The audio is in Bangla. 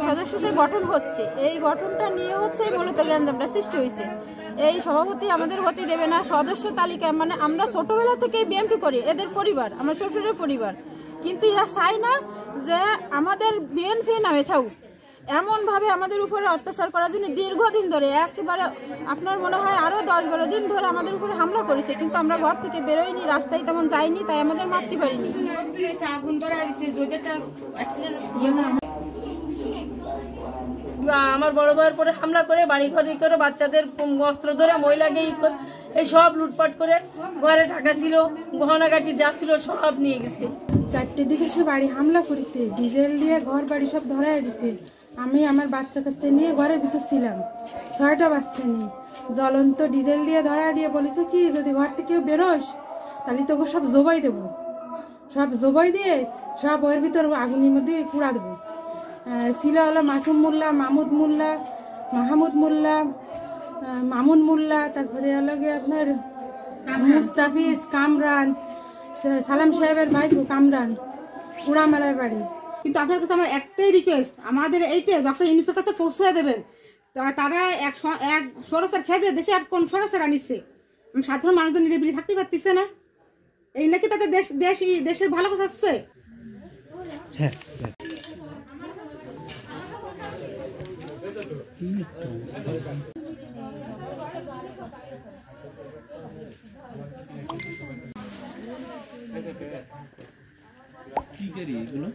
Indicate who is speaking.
Speaker 1: সদস্য যে গঠন হচ্ছে, এই গঠনটা নিয়ে হচ্ছে মূলত গ্যাঞ্জামটা সৃষ্টি হয়েছে। এই সভাপতি আমাদের হতে দেবে না। সদস্য তালিকায় মানে আমরা ছোটবেলা থেকে বিএমপি করি, এদের পরিবার আমার শ্বশুরের পরিবার, কিন্তু এরা চায় না যে আমাদের বিএনপি নামে থাকুক। এমনভাবে আমাদের উপরে অত্যাচার করার জন্য দীর্ঘদিন ধরে একেবারে আপনার মনে হয় আরও 10-12 দিন ধরে আমাদের উপরে হামলা করেছে, কিন্তু আমরা ঘর থেকে বেরোইনি, রাস্তায় তেমন যাইনি, তাই আমাদের মারতে পারিনি।
Speaker 2: আমার বড় ভাইয়ের পরে হামলা করে বাড়ি ঘরে করে বাচ্চাদের অস্ত্র ধরে মহিলাকে এই সব লুটপাট করে ঘরে টাকা ছিল গহনাগাটি যা ছিল সব নিয়ে গেছে।
Speaker 3: 4টের দিকে সে বাড়ি হামলা করেছে, ডিজেল দিয়ে ঘর বাড়ি সব ধরাই দিছে। আমি আমার বাচ্চা কাচ্চা নিয়ে ঘরের ভিতর ছিলাম, 6টা বাজছে নি, জ্বলন্ত ডিজেল দিয়ে ধরা দিয়ে বলেছে কি যদি ঘর থেকে বেরোস তাহলে তোকে সব জবাই দেবো, সব জবাই দিয়ে সব ওর ভিতর আগুনের মধ্যে পুড়া দেবো। ছিল হলো মাসুম মোল্লা, মাহমুদ মোল্লা, মাহমুদ মোল্লা, মামুন মোল্লা, তারপরে হলো গিয়ে আপনার মুস্তাফিজ, কামরান, সালাম সাহেবের ভাই কামরান, পুরামারার বাড়ি।
Speaker 4: কিন্তু আপনার কাছে আমার একটাই রিকোয়েস্ট, আমাদের এইটা ডক্টর ইউনূসের কাছে পৌঁছে দেবেন। তারা এক সরসার খেয়ে দিয়ে দেশে আর কোন সরসার আনিচ্ছে, সাধারণ মানুষজন নিরিবিলি থাকতে পারতেছে না। এই নাকি তাদের দেশের ভালো কথা আসছে।
Speaker 5: কি করি এগুলো?